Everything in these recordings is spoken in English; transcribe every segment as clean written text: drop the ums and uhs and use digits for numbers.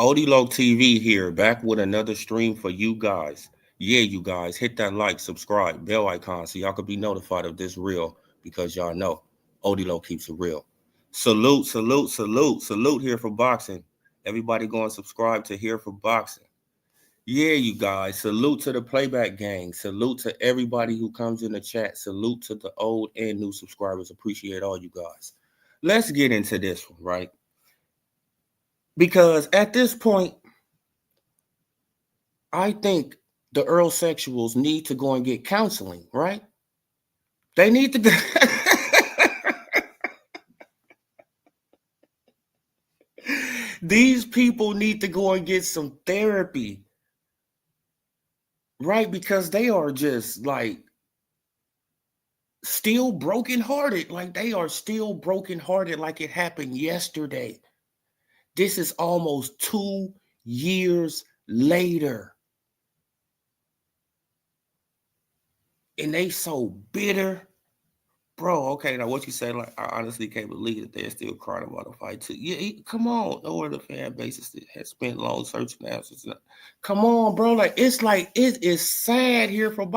Odilo TV here, back with another stream for you guys. Yeah, you guys, hit that like, subscribe, bell icon so y'all can be notified of this reel because y'all know Odilo keeps it real. Salute, salute, salute, salute here for boxing. Everybody go and subscribe to Here for Boxing. Yeah, you guys, salute to the playback gang. Salute to everybody who comes in the chat. Salute to the old and new subscribers. Appreciate all you guys. Let's get into this one, right? Because at this point, I think the Earl sexuals need to go and get counseling, right? They need to go. These people need to go and get some therapy, right? Because they are just like still brokenhearted. Like they are still brokenhearted like it happened yesterday. This is almost 2 years later. And they so bitter. Bro, okay, now what you say, like, I honestly can't believe that they're still crying about a fight, too. Yeah, come on. No other fan bases that has spent long searching answers. Come on, bro. Like, it is sad here for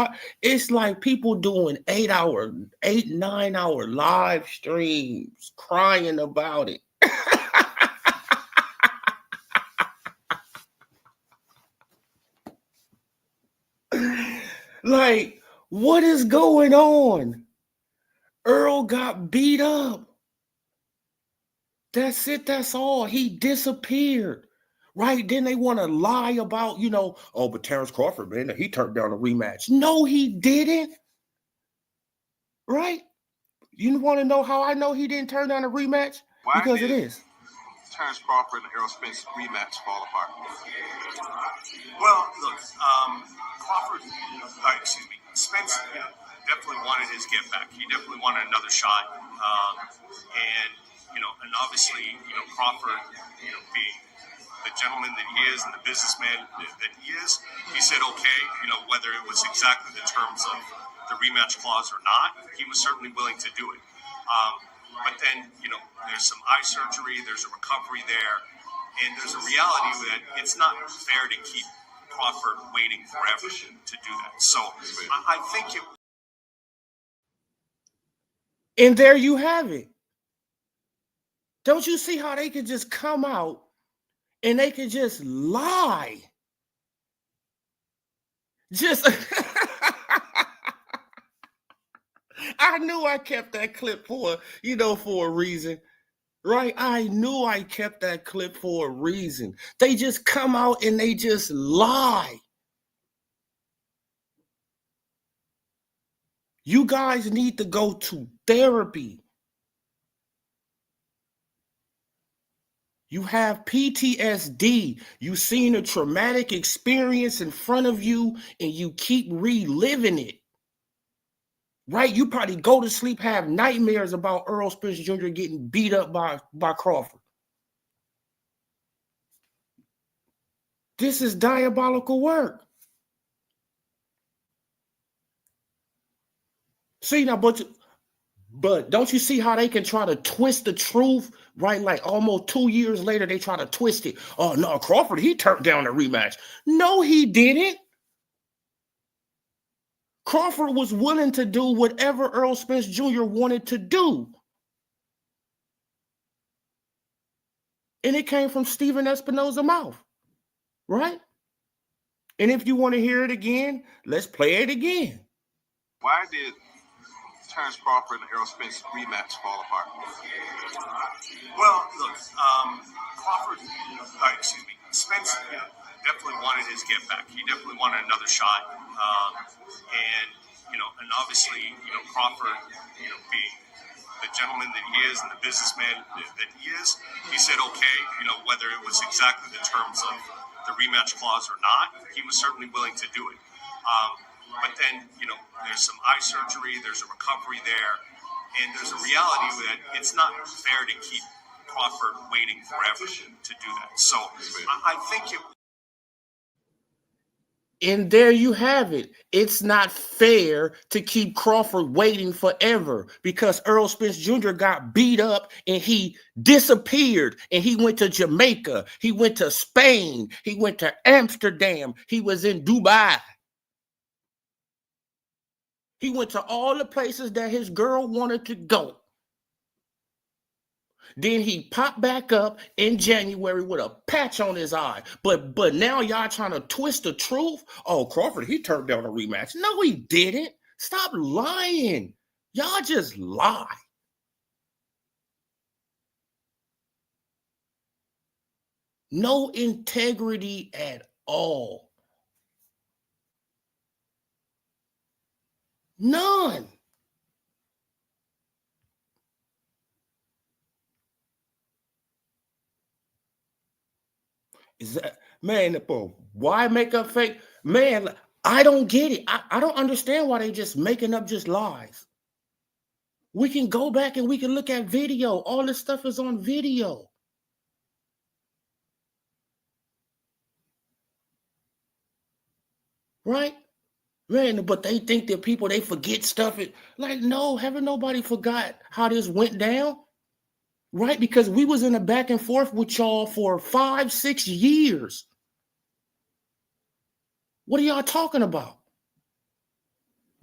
it's like people doing 9-hour live streams crying about it. Like, what is going on? Errol got beat up. That's it. That's all. He disappeared. Right? Then they want to lie about, oh, but Terrence Crawford, man, he turned down a rematch. No, he didn't. Right? You want to know how I know he didn't turn down a rematch? Why because it is. Terrence Crawford and Errol Spence rematch fall apart? Well, look, Spence definitely wanted his get back. He definitely wanted another shot. And obviously, Crawford, being the gentleman that he is and the businessman that he is, he said, okay, whether it was exactly the terms of the rematch clause or not, he was certainly willing to do it. But then, there's some eye surgery, there's a recovery there, and there's a reality that it's not fair to keep Crawford waiting forever to do that. So I think it. And there you have it. Don't you see how they could just come out and they could just lie? Just. I knew I kept that clip for a reason. Right? I knew I kept that clip for a reason. They just come out and they just lie. You guys need to go to therapy. You have PTSD. You've seen a traumatic experience in front of you and you keep reliving it. Right? You probably go to sleep, have nightmares about Errol Spence Jr. getting beat up by Crawford. This is diabolical work. See now, but don't you see how they can try to twist the truth, right? Like almost 2 years later, they try to twist it. Oh, no, Crawford, he turned down the rematch. No, he didn't. Crawford was willing to do whatever Errol Spence Jr. wanted to do. And it came from Steven Espinosa's mouth, right? And if you want to hear it again, let's play it again. Why did Terrence Crawford and Errol Spence rematch fall apart? Well, look, Spence definitely wanted his get back. He definitely wanted another shot. And obviously, Crawford, being the gentleman that he is and the businessman that he is, he said, okay, whether it was exactly the terms of the rematch clause or not, he was certainly willing to do it. But then, there's some eye surgery, there's a recovery there, and there's a reality that it's not fair to keep Crawford waiting forever to do that. So I think And there you have it. It's not fair to keep Crawford waiting forever because Errol Spence Jr. got beat up and he disappeared and he went to Jamaica. He went to Spain. He went to Amsterdam. He was in Dubai. He went to all the places that his girl wanted to go. Then he popped back up in January with a patch on his eye. But now y'all trying to twist the truth? Oh, Crawford, he turned down a rematch. No, he didn't. Stop lying. Y'all just lie. No integrity at all. None. Is that, man, why make up fake? Man, I don't get it. I don't understand why they just making up just lies. We can go back and we can look at video. All this stuff is on video. Right? Man, but they think that people, they forget stuff. Like, no, haven't nobody forgot how this went down? Right? Because we was in a back and forth with y'all for 5-6 years. What are y'all talking about?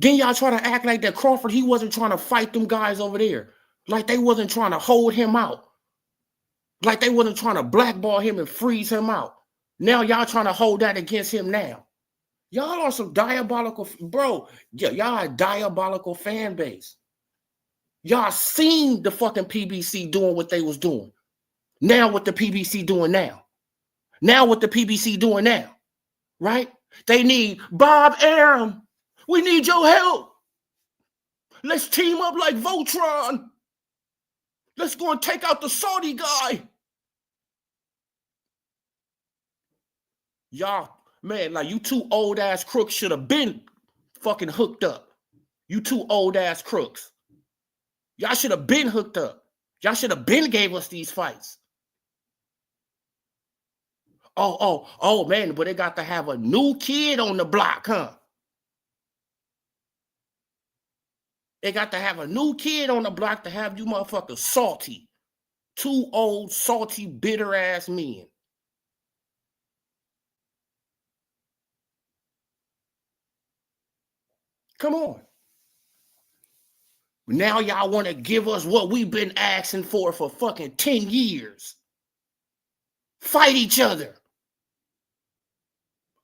Then y'all try to act like that Crawford, he wasn't trying to fight them guys over there. Like they wasn't trying to hold him out. Like they wasn't trying to blackball him and freeze him out. Now y'all trying to hold that against him now. Y'all are some diabolical, bro. Y'all a diabolical fan base. Y'all seen the fucking PBC doing what they was doing. Now what the PBC doing now? Now what the PBC doing now? Right? They need Bob Arum. We need your help. Let's team up like Voltron. Let's go and take out the Saudi guy. Y'all, man, like you two old ass crooks should have been fucking hooked up. You two old ass crooks. Y'all should have been hooked up. Y'all should have been gave us these fights. Oh, man, but they got to have a new kid on the block, huh? They got to have a new kid on the block to have you motherfuckers salty. Two old, salty, bitter ass men. Come on. Now y'all want to give us what we've been asking for fucking 10 years. Fight each other.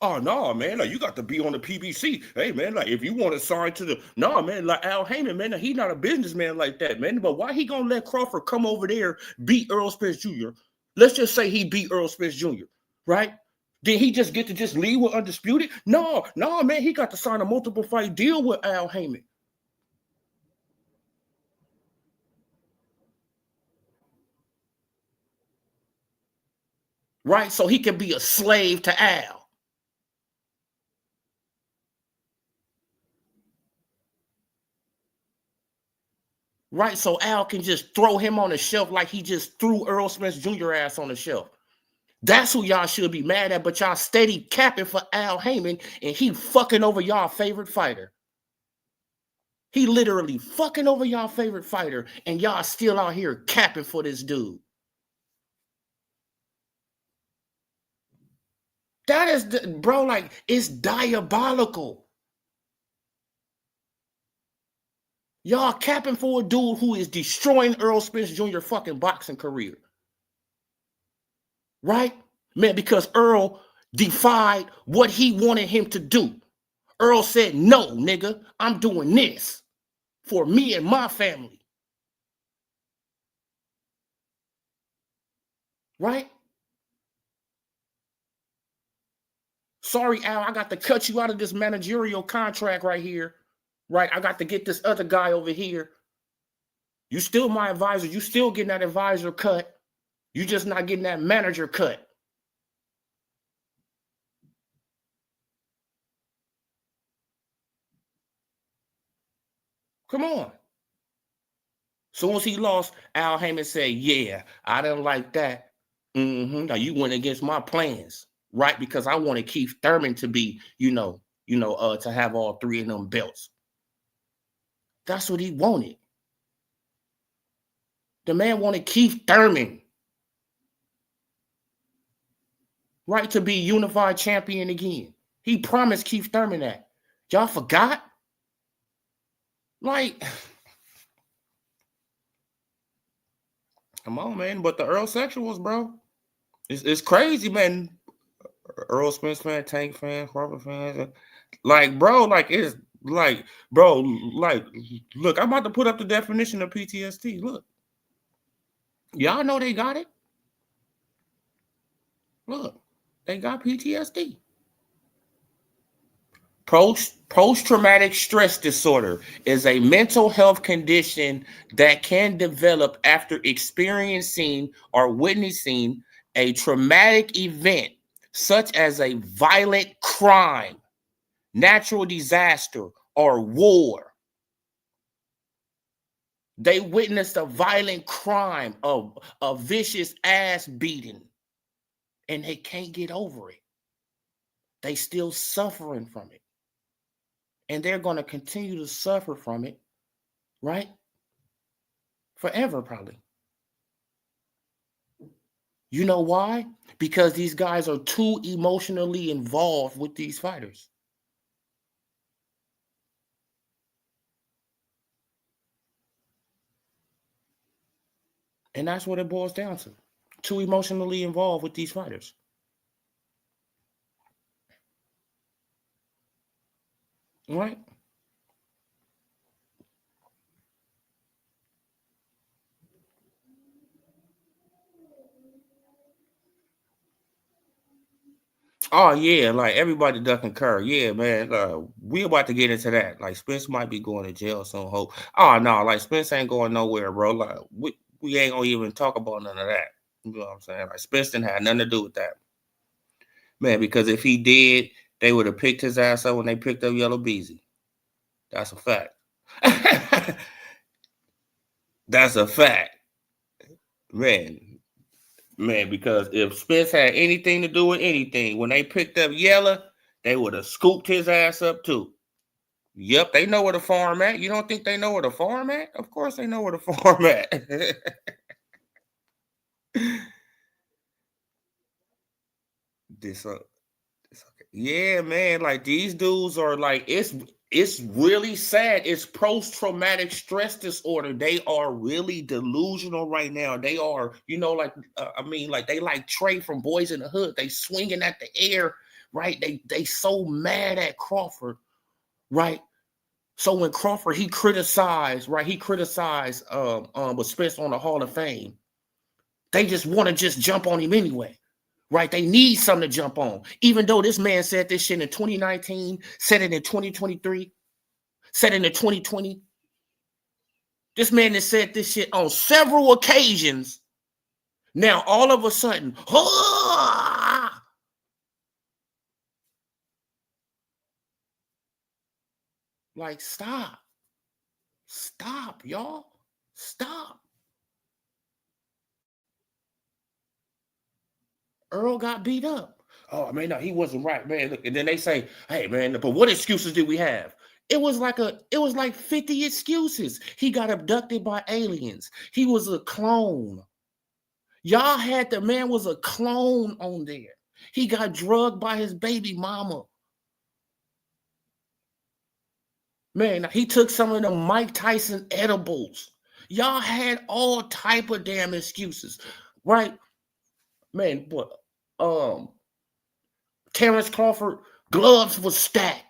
Oh, no, man, like, you got to be on the PBC. Hey, man, like, if you want to sign to the... No, man, like, Al Heyman, man, he's not a businessman like that, man. But why he going to let Crawford come over there, beat Errol Spence Jr.? Let's just say he beat Errol Spence Jr., right? Did he just get to just leave with Undisputed? No, man, he got to sign a multiple fight deal with Al Heyman. Right? So he can be a slave to Al. Right? So Al can just throw him on the shelf like he just threw Errol Spence Jr. ass on the shelf. That's who y'all should be mad at, but y'all steady capping for Al Heyman, and he fucking over y'all favorite fighter. He literally fucking over y'all favorite fighter, and y'all still out here capping for this dude. That is, bro, like, it's diabolical. Y'all capping for a dude who is destroying Errol Spence Jr. fucking boxing career. Right? Man, because Errol defied what he wanted him to do. Errol said, no, nigga, I'm doing this for me and my family. Right? Sorry, Al, I got to cut you out of this managerial contract right here. Right? I got to get this other guy over here. You still my advisor. You still getting that advisor cut. You just not getting that manager cut. Come on. Soon as he lost, Al Heyman said, yeah, I didn't like that. Now you went against my plans. right? Because I wanted Keith Thurman to be, to have all three of them belts. That's what he wanted. The man wanted Keith Thurman, right, to be unified champion again. He promised Keith Thurman that. Y'all forgot? Like, come on, man. But the Earl sexuals, bro, it's crazy, man. Earl Spence fan, Tank fan, Crawford fans, like, bro, like it's like, bro, like, look, I'm about to put up the definition of PTSD. Look, y'all know they got it. Look, they got PTSD. Post-traumatic stress disorder is a mental health condition that can develop after experiencing or witnessing a traumatic event, such as a violent crime, natural disaster, or war. They witnessed a violent crime, a vicious ass beating, and they can't get over it. They still suffering from it. And they're going to continue to suffer from it, right? Forever, probably. You know why? Because these guys are too emotionally involved with these fighters. And that's what it boils down to. Too emotionally involved with these fighters. Right? Oh yeah, like everybody does concur. Yeah, man. We about to get into that. Like Spence might be going to jail soon. Hope. Oh no, like Spence ain't going nowhere, bro. Like we ain't gonna even talk about none of that. You know what I'm saying? Like Spence didn't have nothing to do with that, man. Because if he did, they would have picked his ass up when they picked up Yellow Beezy. That's a fact. That's a fact, man. Man, because if Spence had anything to do with anything, when they picked up Yella, they would have scooped his ass up too. Yep, they know where the farm at. You don't think they know where the farm at? Of course they know where the farm at. this, okay. Yeah, man. Like these dudes are like it's really sad. It's post-traumatic stress disorder. They are really delusional right now. They are, like like they like Trey from Boys in the Hood. They swinging at the air, right? They so mad at Crawford, right? So when Crawford he criticized with Spence on the Hall of Fame, they just want to just jump on him anyway. Right? They need something to jump on. Even though this man said this shit in 2019, said it in 2023, said it in 2020. This man has said this shit on several occasions. Now, all of a sudden, like, stop. Stop, y'all. Stop. Errol got beat up. Oh, man, no, he wasn't right, man. Look, and then they say, hey, man, but what excuses did we have? It was like 50 excuses. He got abducted by aliens. He was a clone. Y'all had the man was a clone on there. He got drugged by his baby mama. Man, he took some of them Mike Tyson edibles. Y'all had all type of damn excuses, right? Man, but Terrence Crawford gloves was stacked.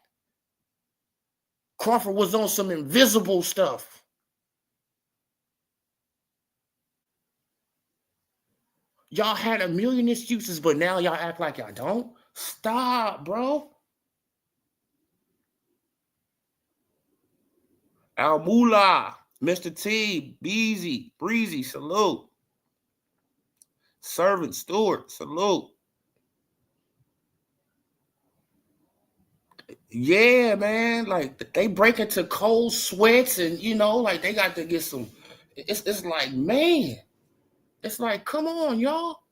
Crawford was on some invisible stuff. Y'all had a million excuses, but now y'all act like y'all don't. Stop, bro. Al Moolah, Mr. T, Beezy, Breezy, salute. Servant Stewart, salute. Yeah, man. Like they break into cold sweats and like they got to get some. It's like, man. It's like, come on, y'all.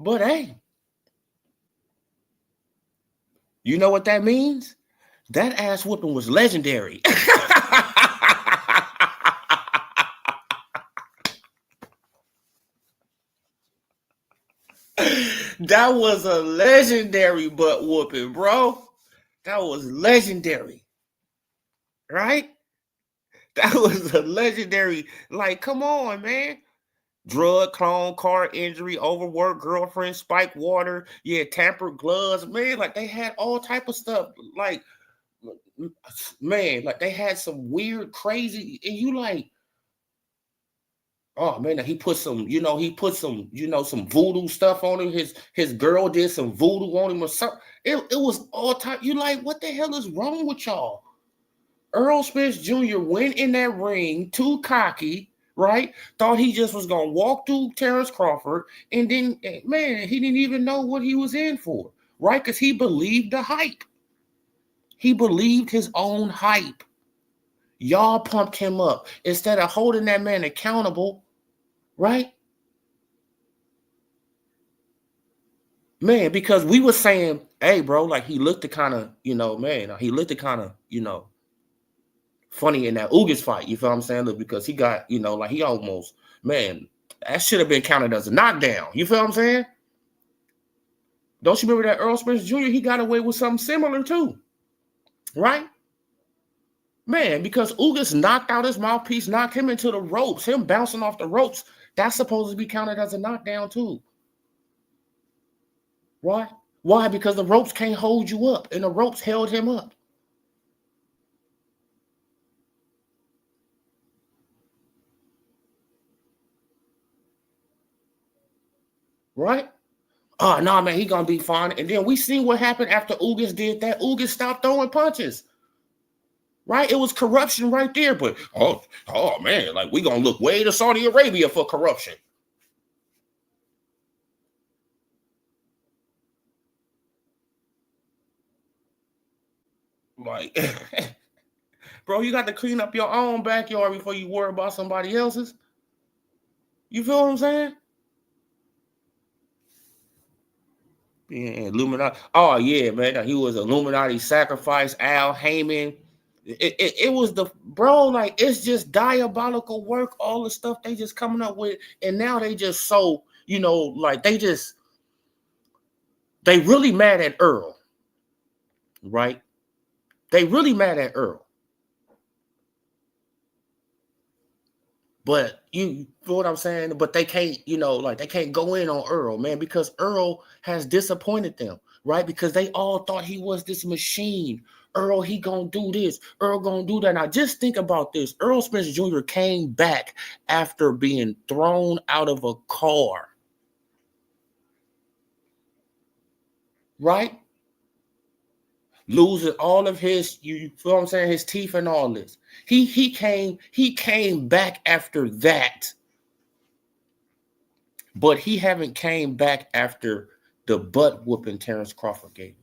But hey, you know what that means? That ass whooping was legendary. That was a legendary butt whooping, bro. That was legendary, right? That was a legendary. Like, come on, man. Drug clone, car injury, overworked girlfriend, spiked water, yeah, tampered gloves, man. Like they had all type of stuff. Like, man, like they had some weird, crazy, and you like, oh man, he put some, some voodoo stuff on him. His girl did some voodoo on him or something. It was all time. You like, what the hell is wrong with y'all? Errol Spence Jr. went in that ring too cocky, right? Thought he just was gonna walk through Terrence Crawford, and then man, he didn't even know what he was in for, right? Because he believed the hype. He believed his own hype. Y'all pumped him up instead of holding that man accountable, right? Man, because we were saying, hey, bro, like he looked to kind of, he looked to kind of, funny in that Ugas fight. You feel what I'm saying? Look, because he got, like he almost, man, that should have been counted as a knockdown. You feel what I'm saying? Don't you remember that Errol Spence Jr.? He got away with something similar too, right? Man, because Ugas knocked out his mouthpiece, knocked him into the ropes, him bouncing off the ropes. That's supposed to be counted as a knockdown too. Why? Why? Because the ropes can't hold you up, and the ropes held him up. Right? Oh, no, man, he gonna be fine. And then we seen what happened after Ugas did that. Ugas stopped throwing punches. Right? It was corruption right there. But oh man, like we gonna look way to Saudi Arabia for corruption. Like, bro, you got to clean up your own backyard before you worry about somebody else's. You feel what I'm saying? Yeah, Illuminati. Oh yeah, man. He was Illuminati sacrifice, Al Heyman. It was the bro, like it's just diabolical work, all the stuff they just coming up with, and now they just so, like they really mad at Earl, right? They really mad at Earl. But you feel what I'm saying? But they can't, like they can't go in on Earl, man, because Earl has disappointed them, right? Because they all thought he was this machine. Earl, he gonna do this. Earl gonna do that. Now just think about this. Errol Spence Jr. came back after being thrown out of a car, right? Losing all of his, you feel what I'm saying, his teeth and all this. He came back after that. But he haven't came back after the butt whooping Terrence Crawford gave him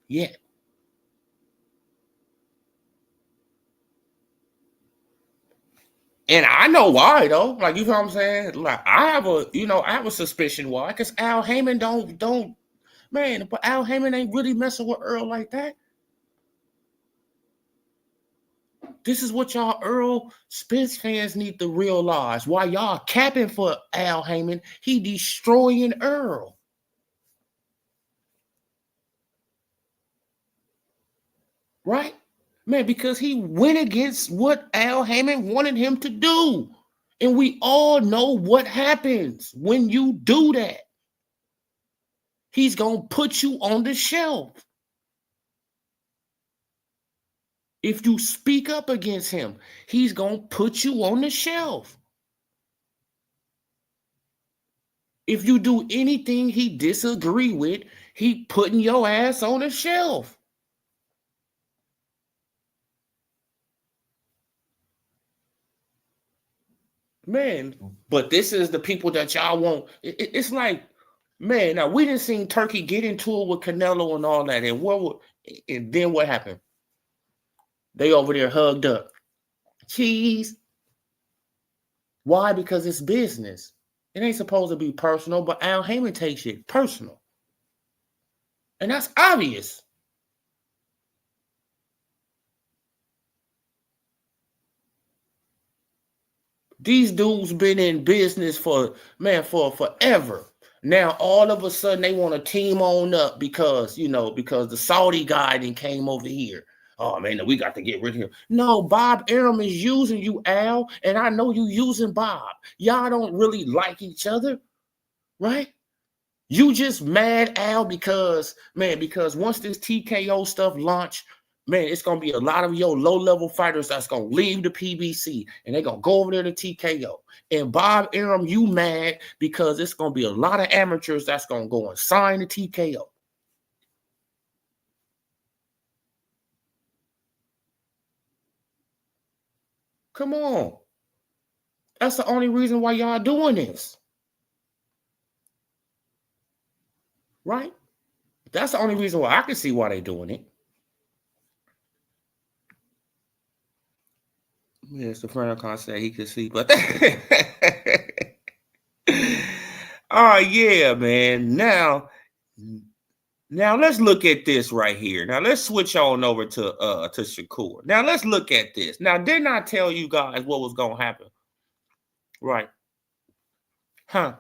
yet. And I know why though. Like, you know what I'm saying? Like I have a suspicion why. Because Al Heyman don't man, but Al Heyman ain't really messing with Earl like that. This is what y'all Earl Spence fans need to realize. Why y'all capping for Al Heyman? He destroying Earl. Right? Man, because he went against what Al Heyman wanted him to do. And we all know what happens when you do that. He's going to put you on the shelf. If you speak up against him, he's going to put you on the shelf. If you do anything he disagree with, he putting your ass on the shelf. Man, but this is the people that y'all want. It's like, man, now we didn't see Turkey get into it with Canelo and all that. And then what happened? They over there hugged up. Cheese. Why? Because it's business. It ain't supposed to be personal, but Al Heyman takes it personal. And that's obvious. These dudes been in business for forever. Now all of a sudden they want to team on up because the Saudi guy then came over here. Oh man, we got to get rid of him. No, Bob Arum is using you, Al, and I know you using Bob. Y'all don't really like each other, right? You just mad, Al, because once this TKO stuff launch, man, it's going to be a lot of your low-level fighters that's going to leave the PBC, and they're going to go over there to TKO. And Bob Arum, you mad because it's going to be a lot of amateurs that's going to go and sign the TKO. Come on. That's the only reason why y'all doing this. Right? That's the only reason why I can see why they're doing it. Mr. Franklin said he could see, but oh yeah, man. Now let's look at this right here. Now let's switch on over to Shakur. Now let's look at this. Now, didn't I tell you guys what was gonna happen? Right. Huh.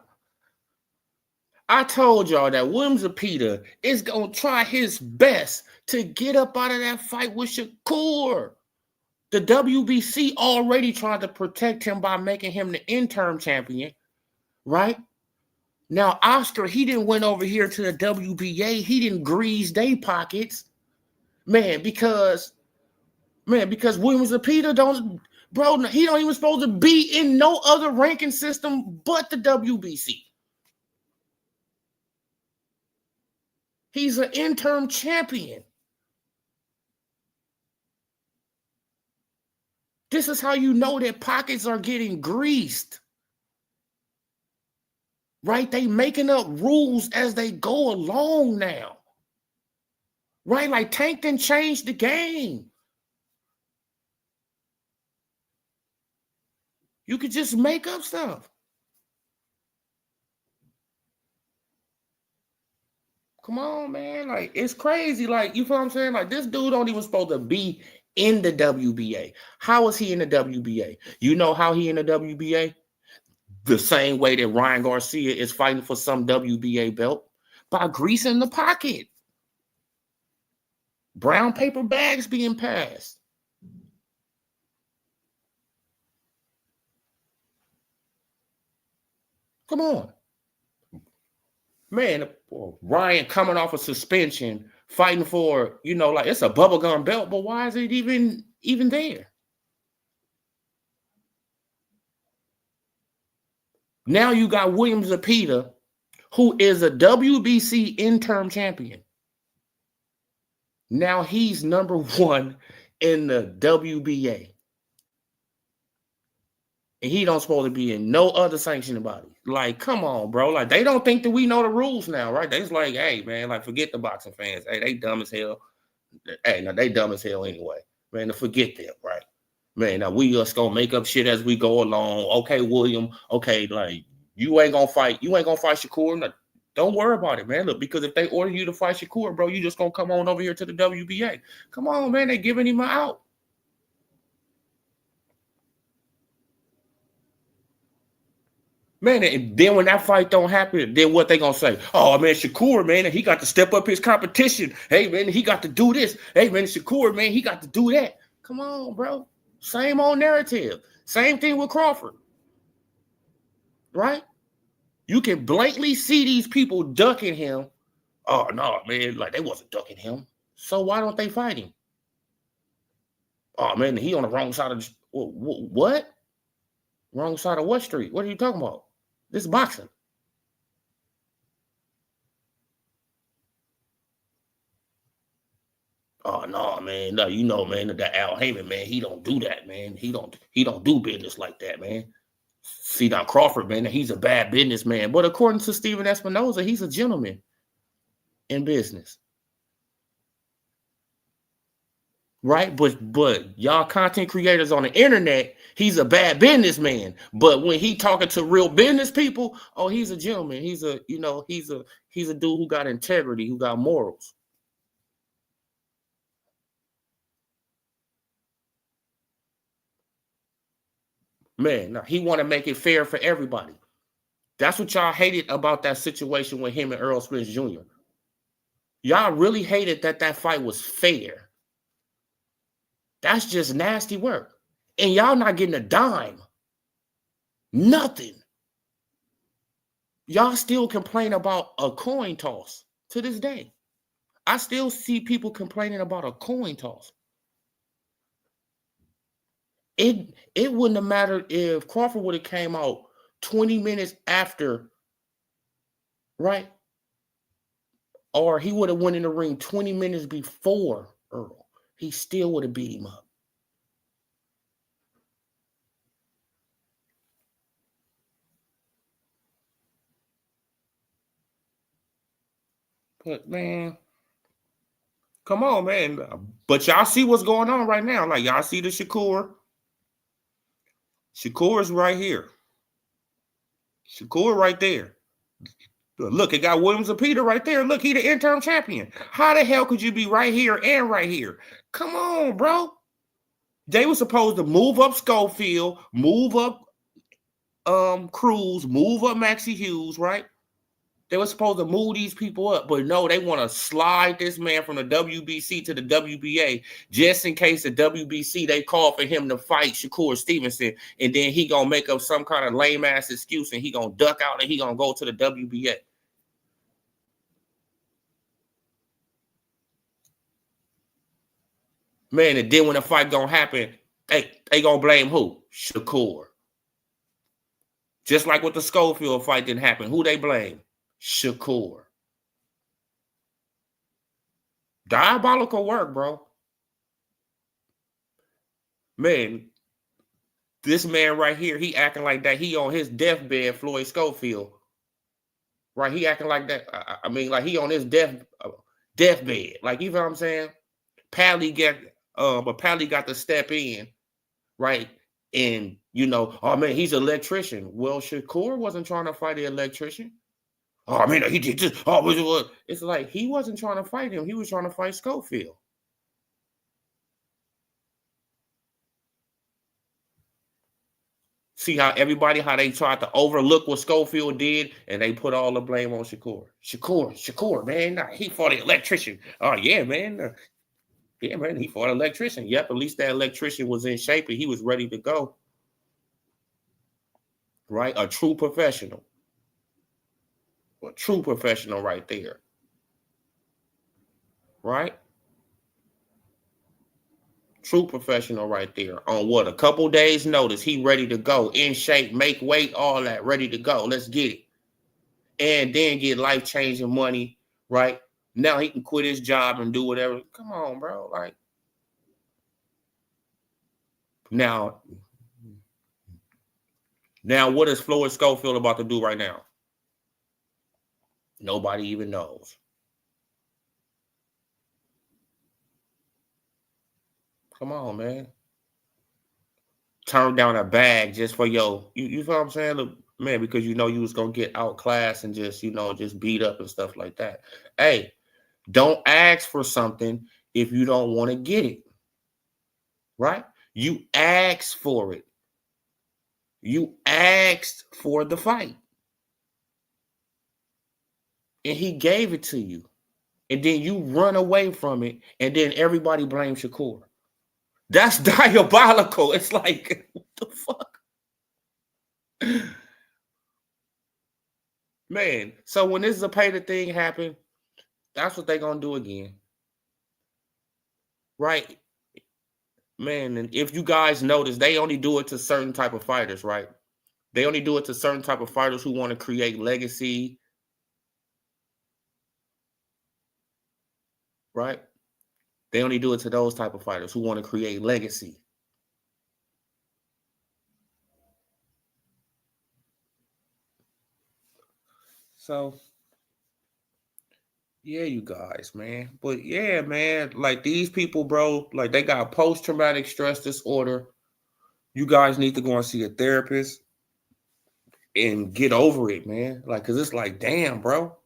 I told y'all that William Zepeda is gonna try his best to get up out of that fight with Shakur. The WBC already tried to protect him by making him the interim champion, right? Now, Oscar, he didn't went over here to the WBA. He didn't grease their pockets, because William Zepeda he don't even supposed to be in no other ranking system but the WBC. He's an interim champion. This is how you know that pockets are getting greased. Right? They making up rules as they go along now. Right? Like Tank done changed the game. You could just make up stuff. Come on, man. Like, it's crazy. Like, you feel what I'm saying? Like, this dude don't even supposed to be in the WBA. How is he in the WBA? You know how he in the WBA? The same way that Ryan Garcia is fighting for some WBA belt, by greasing the pocket. Brown paper bags being passed. Come on. Man, Ryan coming off a suspension, fighting for, like it's a bubblegum belt, but why is it even there? Now you got William Zepeda, who is a WBC interim champion. Now he's number one in the WBA. And he don't supposed to be in no other sanctioned body. Like, come on, bro. Like, they don't think that we know the rules now, right? They just like, hey, man, like, forget the boxing fans. Hey, they dumb as hell. Hey, no, they dumb as hell anyway. Man, forget them, right? Man, now we just gonna make up shit as we go along. Okay, William. Okay, like, you ain't gonna fight Shakur. No, don't worry about it, man. Look, because if they order you to fight Shakur, bro, you just gonna come on over here to the WBA. Come on, man. They giving him out. Man, and then when that fight don't happen, then what they gonna say? Oh, man, Shakur, man, he got to step up his competition. Hey, man, he got to do this. Hey, man, Shakur, man, he got to do that. Come on, bro. Same old narrative. Same thing with Crawford. Right? You can blatantly see these people ducking him. Oh, no, man, like they wasn't ducking him. So why don't they fight him? Oh, man, he on the wrong side of what? Wrong side of what street? What are you talking about? This is boxing. Oh no, man. No, man, that Al Heyman, man, he don't do that, man. He don't do business like that, man. See, now Crawford, man, he's a bad businessman. But according to Steven Espinoza, he's a gentleman in business. right? But y'all content creators on the internet, he's a bad businessman. But when he talking to real business people, oh, he's a gentleman. He's a, he's a dude who got integrity, who got morals. Man, no, he want to make it fair for everybody. That's what y'all hated about that situation with him and Errol Spence Jr. Y'all really hated that fight was fair. That's just nasty work. And y'all not getting a dime. Nothing. Y'all still complain about a coin toss to this day. I still see people complaining about a coin toss. It wouldn't have mattered if Crawford would have came out 20 minutes after, right? Or he would have went in the ring 20 minutes before Errol. He still would have beat him up. But man, come on, man. But y'all see what's going on right now. Like y'all see the Shakur. Shakur is right here. Shakur right there. Look, it got Williams and Peter right there. Look, he the interim champion. How the hell could you be right here and right here? Come on, bro. They were supposed to move up Schofield, move up Cruz, move up Maxie Hughes, right? They were supposed to move these people up, but no, they want to slide this man from the WBC to the WBA just in case the WBC they call for him to fight Shakur Stevenson, and then he gonna make up some kind of lame ass excuse and he gonna duck out and he gonna go to the WBA. Man, and then when the fight gonna happen, they gonna blame who? Shakur. Just like with the Schofield fight didn't happen, who they blame? Shakur. Diabolical work, bro. Man, this man right here, he acting like that. He on his deathbed, Floyd Schofield. Right? He acting like that. I mean, like he on his deathbed. Like, you know what I'm saying? Pally got to step in, right? And oh man, he's an electrician. Well, Shakur wasn't trying to fight the electrician. Oh, I mean, he did just. Oh, it's like he wasn't trying to fight him. He was trying to fight Schofield. See how they tried to overlook what Schofield did, and they put all the blame on Shakur. Shakur, man, nah, he fought an electrician. Oh yeah, man. Yeah, man, he fought an electrician. Yep, at least that electrician was in shape and he was ready to go. Right? A true professional. A true professional right there. Right? True professional right there. On what? A couple days notice. He ready to go. In shape, make weight, all that. Ready to go. Let's get it. And then get life-changing money, right? Now he can quit his job and do whatever. Come on, bro. Like, now what is Floyd Schofield about to do right now? Nobody even knows. Come on, man. Turn down a bag just for you know what I'm saying? Look, man, because you was gonna get outclassed and just just beat up and stuff like that. Hey, don't ask for something if you don't want to get it. Right? You asked for it. You asked for the fight. And he gave it to you. And then you run away from it, and then everybody blames Shakur. That's diabolical. It's like, what the fuck? Man, so when this Zepeda thing happened, that's what they're going to do again. Right? Man, and if you guys notice, they only do it to certain type of fighters, right? They only do it to certain type of fighters who want to create legacy. Right? They only do it to those type of fighters who want to create legacy. So, Yeah, you guys, man. But yeah, man, like these people, bro, like they got post-traumatic stress disorder. You guys need to go and see a therapist and get over it, man. Like, cause it's like, damn, bro.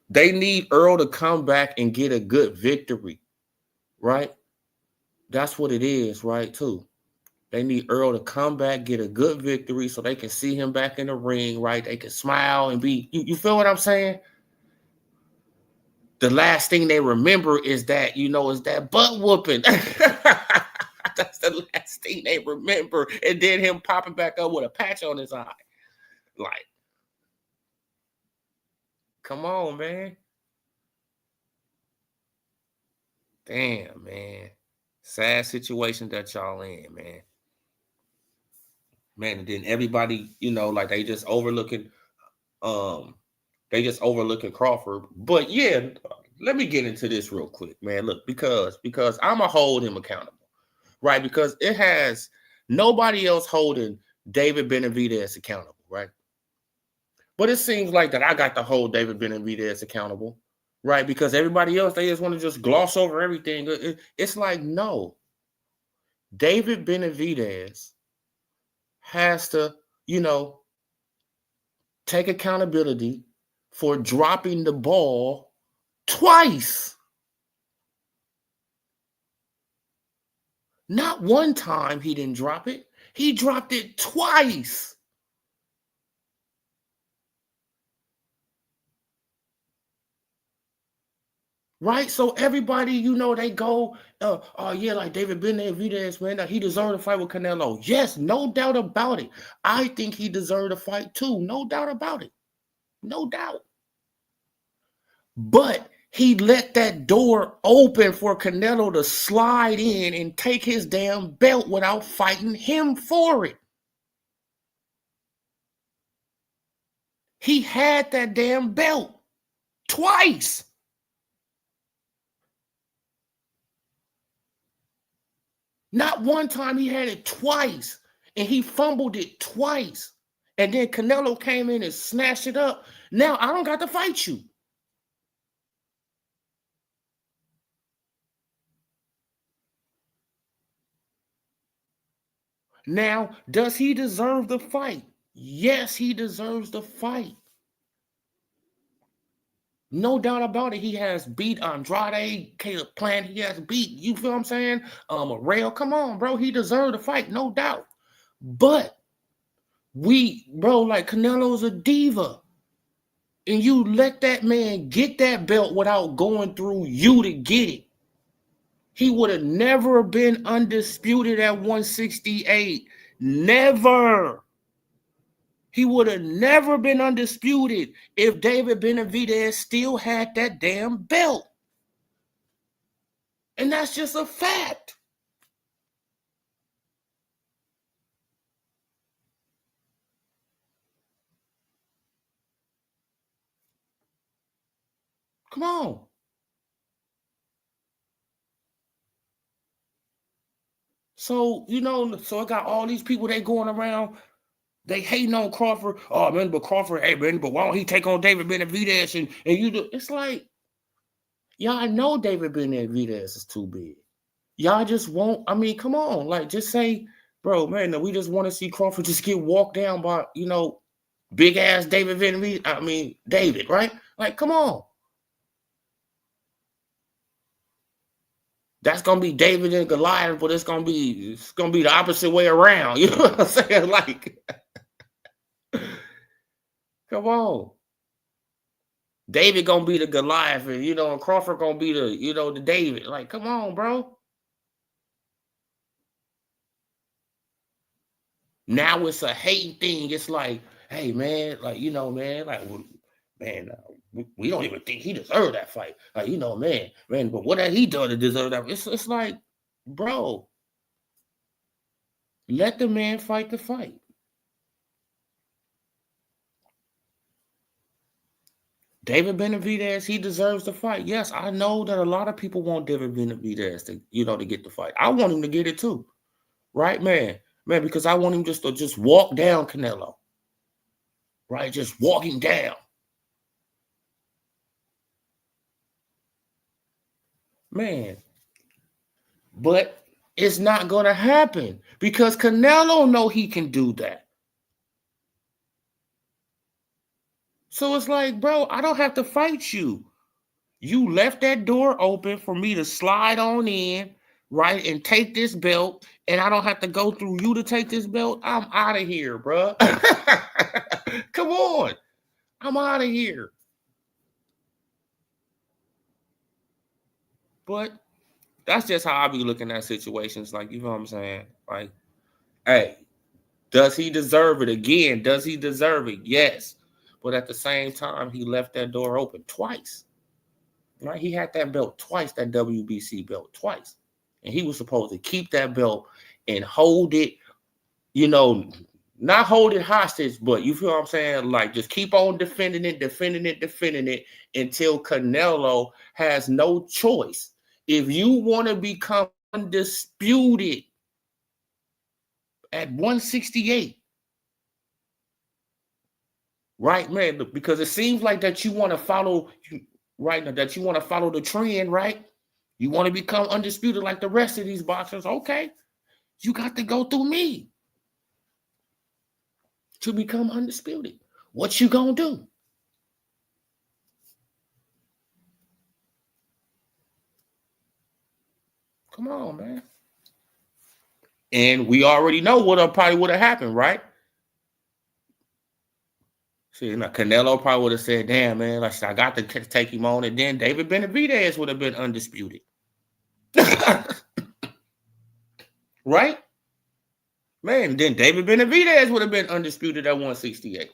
They need Earl to come back and get a good victory, right? That's what it is, right? Too. They need Earl to come back, get a good victory so they can see him back in the ring, right? They can smile and be, you feel what I'm saying? The last thing they remember is that, is that butt whooping. That's the last thing they remember. And then him popping back up with a patch on his eye. Like, come on, man. Damn, man. Sad situation that y'all in, man. Man, and then everybody, like um, they just overlooking Crawford. But yeah, let me get into this real quick, man. Look, because I'm gonna hold him accountable, right? Because it has nobody else holding David Benavidez accountable, right? But it seems like that I got to hold David Benavidez accountable, right? Because everybody else, they just want to just gloss over everything. It's like, no. David Benavidez has to, take accountability for dropping the ball twice. Not one time he didn't drop it. He dropped it twice. Right? So everybody, they go, oh yeah, like David Benavidez, man, he deserved a fight with Canelo. Yes, no doubt about it. I think he deserved a fight too. No doubt about it. No doubt. But he let that door open for Canelo to slide in and take his damn belt without fighting him for it. He had that damn belt twice. Not one time, he had it twice. And he fumbled it twice. And then Canelo came in and snatched it up. Now I don't got to fight you. Now, does he deserve the fight? Yes, he deserves the fight. No doubt about it. He has beat Andrade, Caleb Plant. He has beat, you feel what I'm saying? Errol, come on, bro. He deserved the fight, no doubt. But like Canelo's a diva. And you let that man get that belt without going through you to get it. He would have never been undisputed at 168. Never. He would have never been undisputed if David Benavidez still had that damn belt. And that's just a fact. Come on. So, so I got all these people, they going around, they hating on Crawford. Oh, man, but Crawford, hey, man, but why don't he take on David Benavidez and you do? It's like, y'all know David Benavidez is too big. Y'all just won't, come on. Like, just say, bro, man, we just want to see Crawford just get walked down by, big ass David Benavidez. David, right? Like, come on. That's gonna be David and Goliath, but it's gonna be the opposite way around. You know what I'm saying? Like, come on. David gonna be the Goliath, and Crawford gonna be the, the David. Like, come on, bro. Now it's a hate thing. It's like, hey, man, like, man, like, man, we don't even think he deserved that fight. Like, man, but what had he done to deserve that? It's like, bro, let the man fight the fight. David Benavidez, he deserves the fight. Yes, I know that a lot of people want David Benavidez to, to get the fight. I want him to get it too. Right, man? Man, because I want him just to walk down Canelo. Right? Just walking down. Man, but it's not going to happen because Canelo know he can do that. So it's like, bro, I don't have to fight you. You left that door open for me to slide on in, right, and take this belt, and I don't have to go through you to take this belt. I'm out of here, bro. Come on. I'm out of here. But that's just how I be looking at situations. Like, you know what I'm saying? Like, hey, does he deserve it? Again, does he deserve it? Yes. But at the same time, he left that door open twice. Right? He had that belt twice, that WBC belt twice. And he was supposed to keep that belt and hold it, you know, not hold it hostage, but you feel what I'm saying? Like, just keep on defending it until Canelo has no choice. If you want to become undisputed at 168, right, man? Because it seems like that you want to follow, right, that you want to follow the trend, right? You want to become undisputed like the rest of these boxers. Okay, you got to go through me to become undisputed. What you gonna do? Come on, man. And we already know what probably would have happened, right? See, now Canelo probably would have said, damn, man, like, I got to take him on. And then David Benavidez would have been undisputed. Right? Man, then David Benavidez would have been undisputed at 168.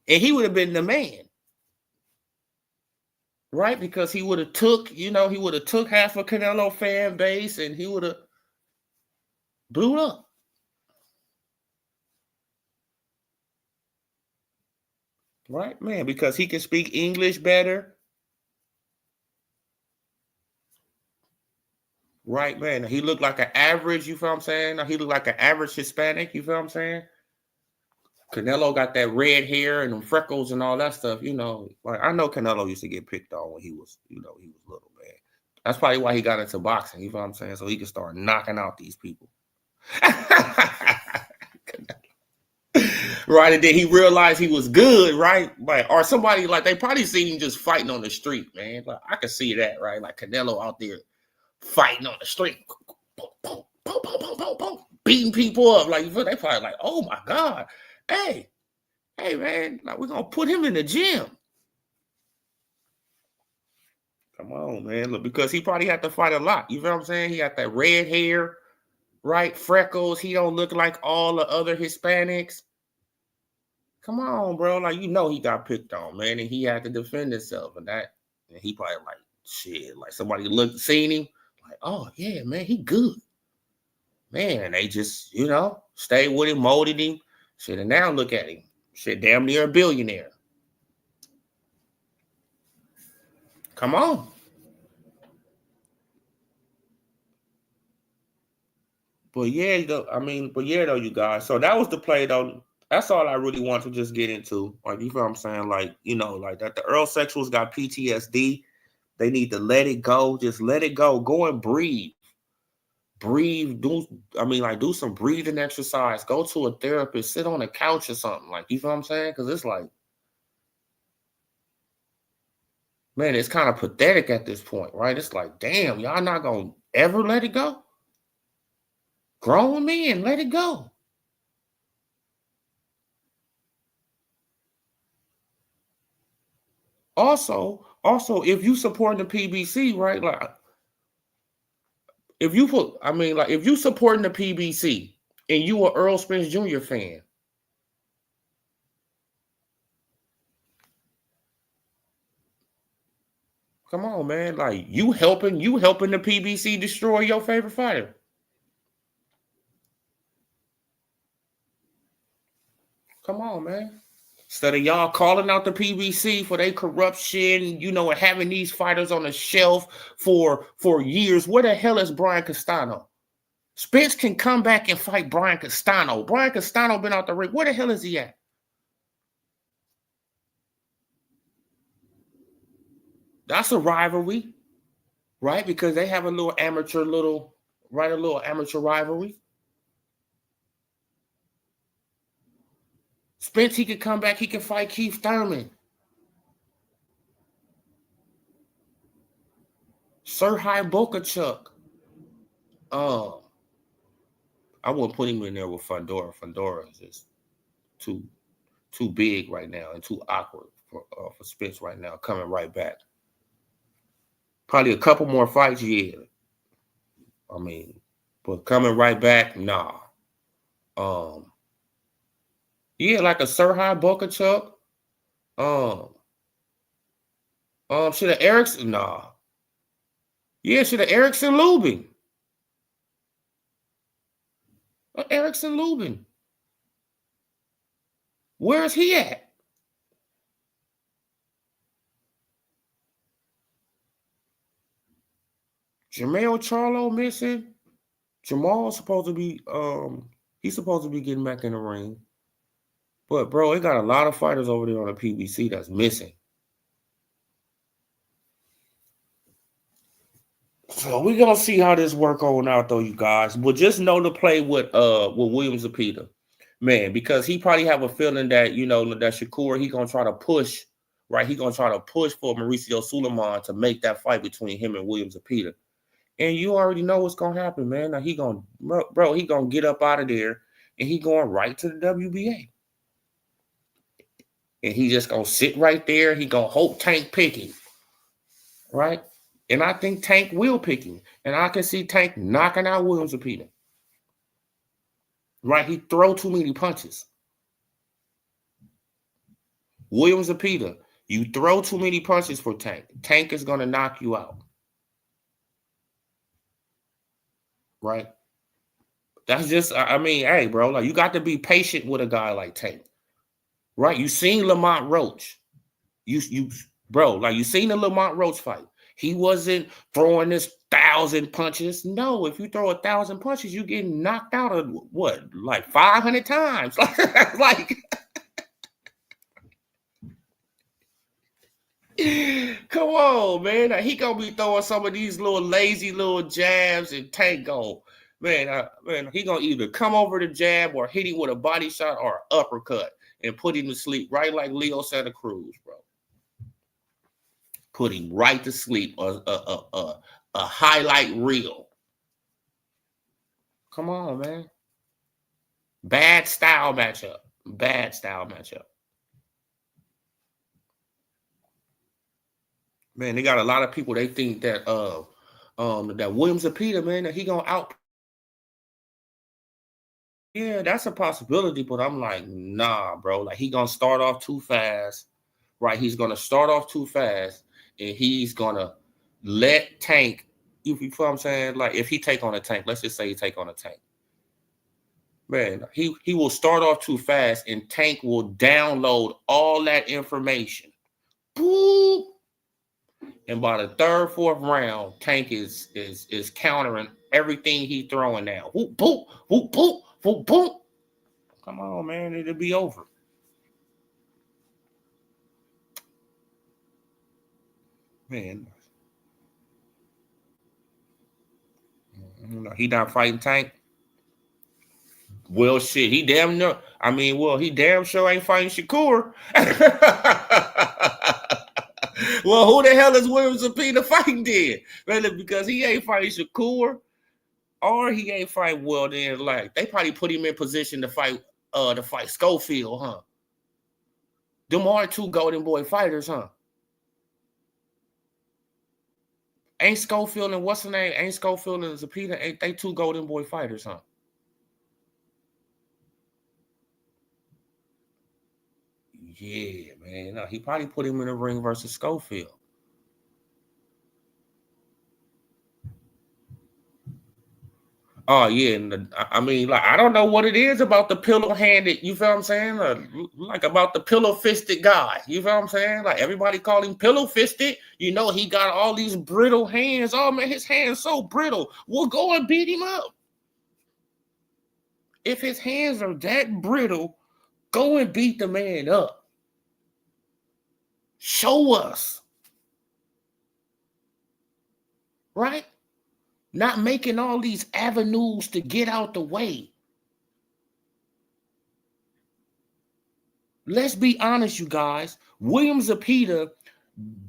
And he would have been the man. Right? Because he would have took, he would have took half a Canelo fan base and he would have blew up. Right, man, because he can speak English better. Right, man. He looked like an average, you feel what I'm saying? He looked like an average Hispanic, you feel what I'm saying? Canelo got that red hair and them freckles and all that stuff, Like, I know Canelo used to get picked on when he was, he was little, man. That's probably why he got into boxing, you feel what I'm saying? So he could start knocking out these people. Right, and then he realized he was good, right? Like, or somebody, like, they probably seen him just fighting on the street, man. Like, I can see that, right? Like Canelo out there fighting on the street, beating people up. Like, they probably like, oh my God, hey, man, like, we're gonna put him in the gym. Come on, man. Look, because he probably had to fight a lot. You know what I'm saying? He got that red hair, right? Freckles. He don't look like all the other Hispanics. Come on, bro. Like, he got picked on, man, and he had to defend himself. And he probably like, shit, like somebody seen him, like, oh yeah, man, he good. Man, and they just, stayed with him, molded him. Shit, and now look at him. Shit, damn near a billionaire. Come on. But yeah, though, you guys. So that was the play, though. That's all I really want to just get into. Like, you feel what I'm saying? Like, like that the Errol sexuals got PTSD. They need to let it go. Just let it go. Go and breathe. Breathe. Do some breathing exercise. Go to a therapist. Sit on a couch or something. Like, you feel what I'm saying? Because it's like, man, it's kind of pathetic at this point, right? It's like, damn, y'all not going to ever let it go? Grown men, let it go. Also, if you support the PBC, right? Like, if you supporting the PBC and you a Errol Spence Jr. fan, come on, man. Like, you helping the PBC destroy your favorite fighter. Come on, man. Instead of y'all calling out the PBC for their corruption, and having these fighters on the shelf for years. Where the hell is Brian Castano? Spence can come back and fight Brian Castano. Brian Castano been out the ring. Where the hell is he at? That's a rivalry, right? Because they have a little amateur rivalry. Spence, he could come back, he could fight Keith Thurman. Serhii Bokachuk. I wouldn't put him in there with Fundora. Fundora is just too big right now and too awkward for Spence right now, coming right back. Probably a couple more fights, yeah. I mean, but coming right back, nah. Yeah, like a Serhii Bokachuk. Should have Erickson? Nah. Yeah, should have Erickson Lubin. Erickson Lubin. Where's he at? Jermell Charlo missing. Jamal's supposed to be he's supposed to be getting back in the ring. But bro, it got a lot of fighters over there on the PBC that's missing. So we're gonna see how this work on out though, you guys. But just know to play with William Zepeda, man, because he probably have a feeling that that Shakur, he gonna try to push, right? He gonna try to push for Mauricio Suleiman to make that fight between him and William Zepeda. And you already know what's gonna happen, man. Now he gonna get up out of there and he going right to the WBA. And he just gonna sit right there. He gonna hope Tank pick him, right? And I think Tank will pick him. And I can see Tank knocking out William Zepeda. Right? He throw too many punches. William Zepeda, you throw too many punches for Tank. Tank is gonna knock you out. Right? That's just, I mean, hey, bro, like you got to be patient with a guy like Tank. Right? You seen Lamont Roach. Bro, like you seen the Lamont Roach fight. He wasn't throwing this 1,000 punches. No, if you throw 1,000 punches, you get knocked out of what, like 500 times. Like, come on, man. Now, he gonna be throwing some of these little lazy little jabs and Tank go, man, he gonna either come over the jab or hit him with a body shot or an uppercut and put him to sleep, right like Leo Santa Cruz, bro. Put him right to sleep. A highlight reel. Come on, man. Bad style matchup. Man, they got a lot of people. They think that that William Zepeda, man, that he gonna out. Yeah, that's a possibility, but I'm like, nah, bro. Like he gonna start off too fast, right? He's gonna start off too fast. And he's gonna let Tank, you know what I'm saying? Like if he take on a Tank, let's just say he take on a Tank. Man, he will start off too fast and Tank will download all that information. Boop. And by the third, fourth round, Tank is countering everything he's throwing now. Whoop, boop, whoop, boop, whoop, boop. Come on, man, it'll be over. Man, he not fighting Tank. Well, shit, he damn sure ain't fighting Shakur. Well, who the hell is William Zepeda fighting then? Because he ain't fighting Shakur or he ain't fighting, well, then, like, they probably put him in position to fight Schofield, huh? Them are two Golden Boy fighters, huh? Ain't Schofield and what's the name? Ain't Schofield and Zepeda, ain't they two Golden Boy fighters, huh? Yeah, man. No, he probably put him in the ring versus Schofield. Oh, yeah. And I mean, like, I don't know what it is about the pillow-handed, you feel what I'm saying? Like about the pillow-fisted guy. You feel what I'm saying? Like everybody call him pillow-fisted. You know, he got all these brittle hands. Oh, man, his hands so brittle. We'll go and beat him up. If his hands are that brittle, go and beat the man up. Show us. right? Not making all these avenues to get out the way. Let's be honest, you guys. William Zepeda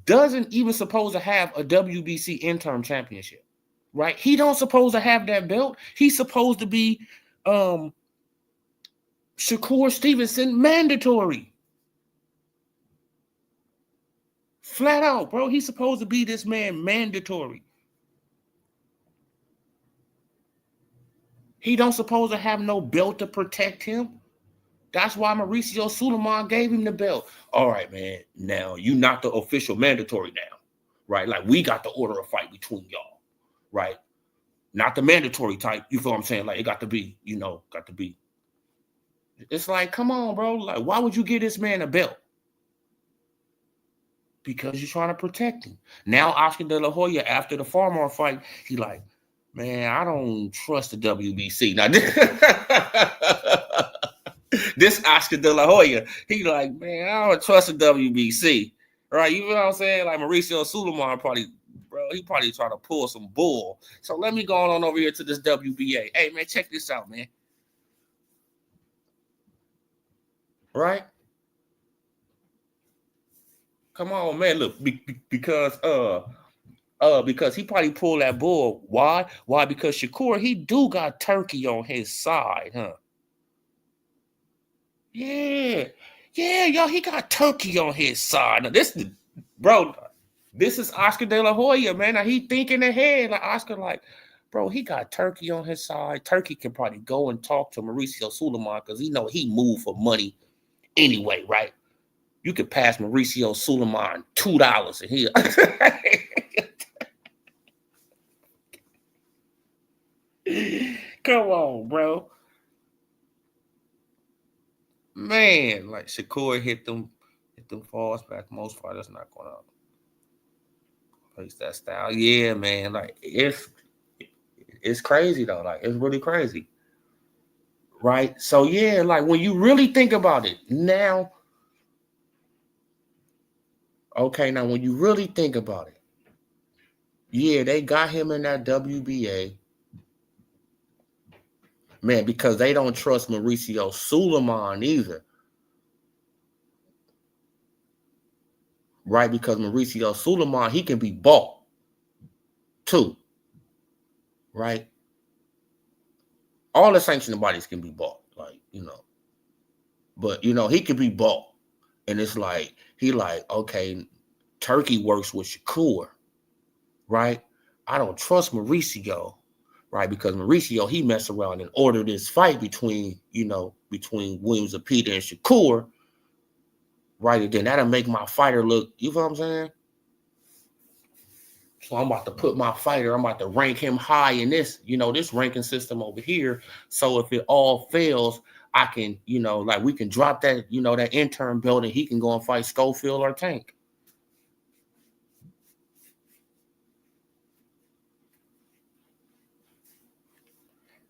doesn't even supposed to have a WBC interim championship, right? He don't supposed to have that belt. He's supposed to be Shakur Stevenson mandatory. Flat out, bro. He's supposed to be this man mandatory. He don't supposed to have no belt to protect him. That's why Mauricio Sulaiman gave him the belt. All right, man. Now you not the official mandatory now, right? Like we got to order a fight between y'all, right? Not the mandatory type. You feel what I'm saying? Like it got to be, got to be. It's like, come on, bro. Like, why would you give this man a belt? Because you're trying to protect him. Now Oscar De La Hoya, after the Farmer fight, he like, man, I don't trust the WBC. Now this Oscar De La Hoya, he like, man, I don't trust the WBC. Right? You know what I'm saying? Like Mauricio Sulaiman he probably trying to pull some bull. So let me go on over here to this WBA. Hey, man, check this out, man. Right? Come on, man. Look, because he probably pulled that bull. Why? Why? Because Shakur, he do got turkey on his side, huh? Yeah, y'all, he got turkey on his side. Now, this is Oscar De La Hoya, man. Now, he thinking ahead. Like, Oscar, like, bro, he got turkey on his side. Turkey can probably go and talk to Mauricio Sulaiman because he know he moved for money anyway, right? You could pass Mauricio Sulaiman $2 and he come on, bro. Man, like Shakur hit them falls back. Most fighters not gonna face that style. Yeah, man. Like it's crazy though. Like it's really crazy. Right? So yeah, like when you really think about it, now, okay, now when you really think about it, yeah, they got him in that WBA. Man, because they don't trust Mauricio Sulaiman either. Right? Because Mauricio Sulaiman, he can be bought too. Right? All the sanctioned bodies can be bought. Like, But, he can be bought. And it's like, he like, okay, Turkey works with Shakur. Right? I don't trust Mauricio. Right, because Mauricio, he messed around and ordered this fight between Williams and Peter and Shakur, right? And then that'll make my fighter look, you know what I'm saying? So I'm about to put my fighter, I'm about to rank him high in this, this ranking system over here. So if it all fails, I can, like we can drop that, that intern belt and he can go and fight Schofield or Tank.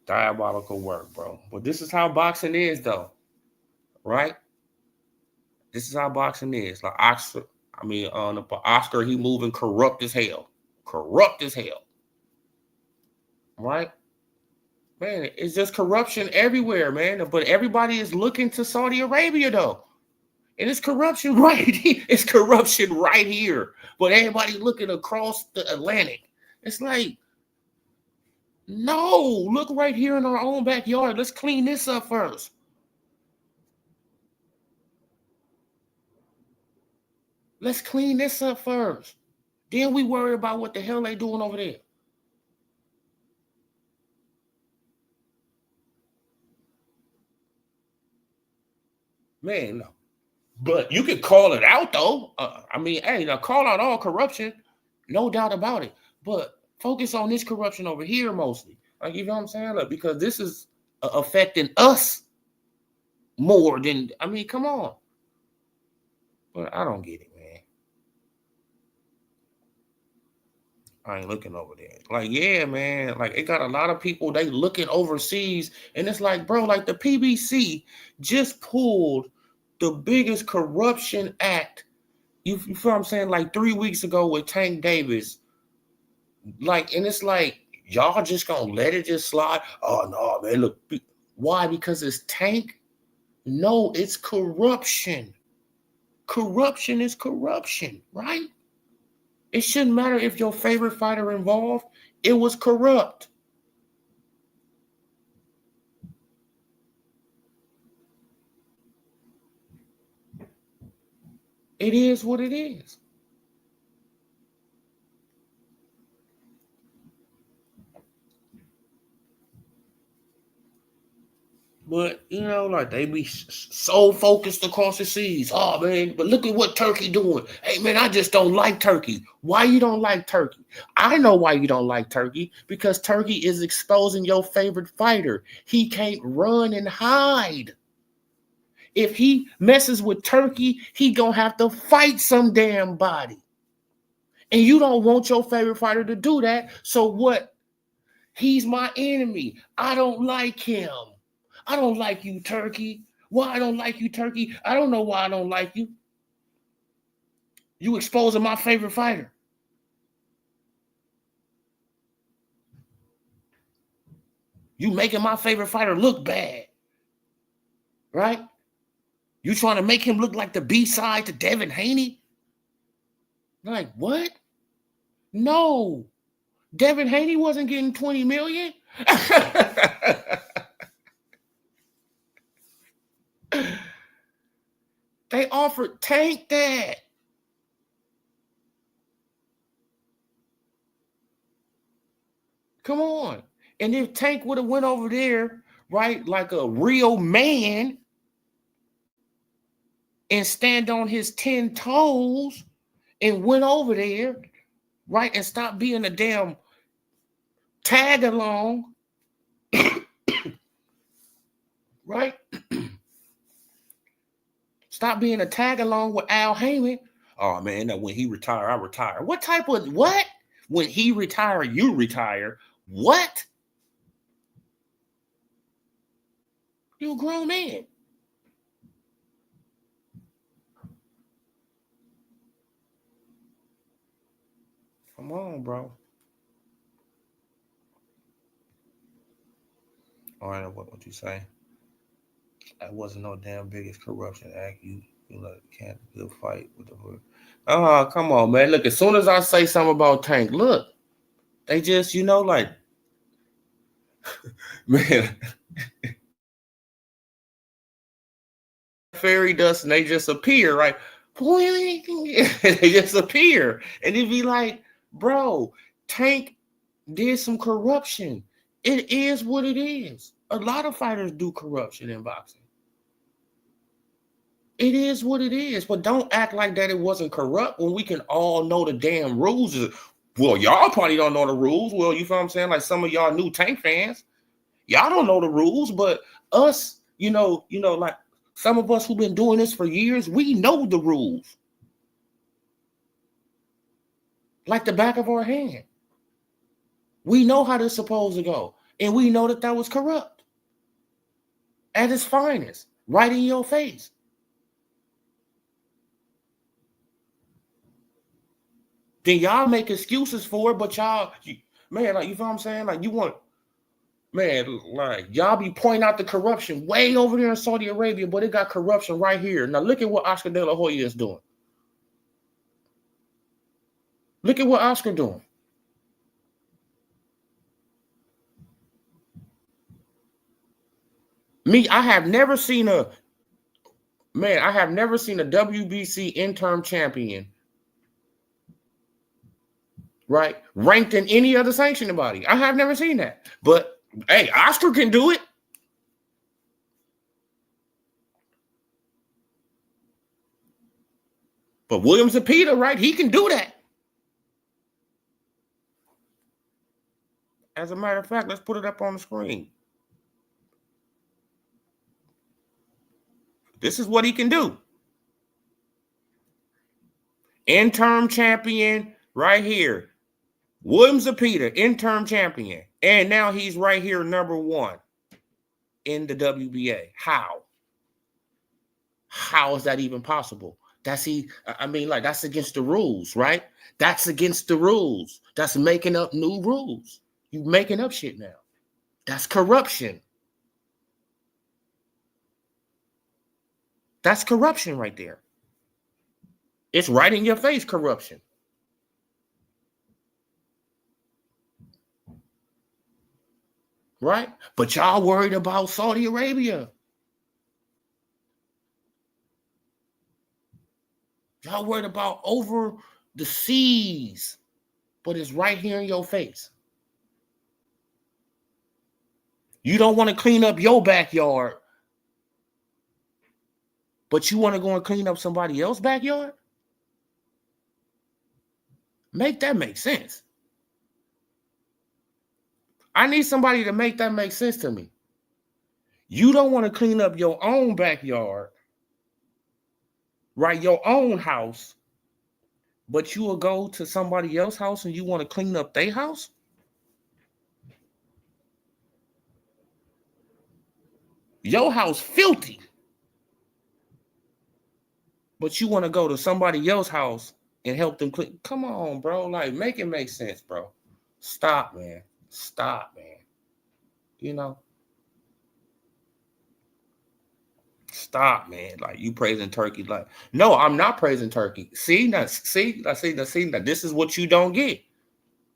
Diabolical work, bro. But this is how boxing is, though, right? This is how boxing is. Like Oscar, he moving corrupt as hell. Right? Man, it's just corruption everywhere, man. But everybody is looking to Saudi Arabia, though. And it's corruption right here. It's corruption right here. But everybody looking across the Atlantic. It's like, no, look right here in our own backyard. Let's clean this up first. Let's clean this up first. Then we worry about what the hell they doing over there. Man, no. But you can call it out, though. Call out all corruption. No doubt about it. But focus on this corruption over here mostly. Like, you know what I'm saying? Like, because this is affecting us more than, come on. But I don't get it, man. I ain't looking over there. Like, yeah, man. Like, it got a lot of people, they looking overseas. And it's like, bro, like the PBC just pulled the biggest corruption act. You feel what I'm saying? Like 3 weeks ago with Tank Davis, Like, and it's like, y'all just gonna let it just slide? Oh no, man, look. Why? Because it's Tank? No, it's corruption. Corruption is corruption, right? It shouldn't matter if your favorite fighter involved. It was corrupt. It is what it is. But, you know, like, they be so focused across the seas. Oh, man, but look at what Turkey doing. Hey, man, I just don't like Turkey. Why you don't like Turkey? I know why you don't like Turkey. Because Turkey is exposing your favorite fighter. He can't run and hide. If he messes with Turkey, he gonna have to fight some damn body. And you don't want your favorite fighter to do that. So what? He's my enemy. I don't like him. I don't like you, Turkey. Why I don't like you, Turkey? I don't know why I don't like you. You exposing my favorite fighter. You making my favorite fighter look bad. Right? You trying to make him look like the B-side to Devin Haney? Like, what? No. Devin Haney wasn't getting 20 million. They offered Tank that. Come on. And if Tank would have went over there, right, like a real man and stand on his 10 toes and went over there, right, and stopped being a damn tag along, right? Stop being a tag along with Al Heyman. Oh, man, when he retire, I retire. What type of, what? When he retire, you retire. What? You a grown man. Come on, bro. All right, what you say? That wasn't no damn biggest corruption act. You can't good fight with the hood. Oh, come on, man. Look, as soon as I say something about Tank, look, they just, you know, like, man, fairy dust and they just appear, right? They just appear. And it'd be like, bro, Tank did some corruption. It is what it is. A lot of fighters do corruption in boxing. It is what it is, but don't act like that it wasn't corrupt when we can all know the damn rules. Well, y'all probably don't know the rules. Well, you feel what I'm saying? Like some of y'all new Tank fans, y'all don't know the rules, but us, you know, like some of us who've been doing this for years, we know the rules. Like the back of our hand. We know how this is supposed to go. And we know that that was corrupt. At its finest, right in your face. Then y'all make excuses for it, but y'all, man, like, you feel what I'm saying? Like, you want, man, like, y'all be pointing out the corruption way over there in Saudi Arabia, but it got corruption right here. Now, look at what Oscar De La Hoya is doing. Look at what Oscar doing. Me, I have never seen a WBC interim champion, right, ranked in any other sanctioning body. I have never seen that. But, hey, Oscar can do it. But William Zepeda, right, he can do that. As a matter of fact, let's put it up on the screen. This is what he can do. Interim champion right here. William Zepeda, interim champion. And now he's right here, number one in the WBA. How? How is that even possible? That's against the rules, right? That's against the rules. That's making up new rules. You making up shit now. That's corruption. That's corruption right there. It's right in your face, corruption. Right? But y'all worried about Saudi Arabia. Y'all worried about over the seas, but it's right here in your face. You don't want to clean up your backyard, but you want to go and clean up somebody else's backyard? Make that make sense. I need somebody to make that make sense to me. You don't want to clean up your own backyard, right? Your own house, but you will go to somebody else's house and you want to clean up their house? Your house filthy, but you want to go to somebody else's house and help them clean. Come on, bro. Like, make it make sense, bro. Stop, man. Stop, man. You know? Stop, man. Like, you praising turkey. Like, no, I'm not praising turkey. See, now, this is what you don't get.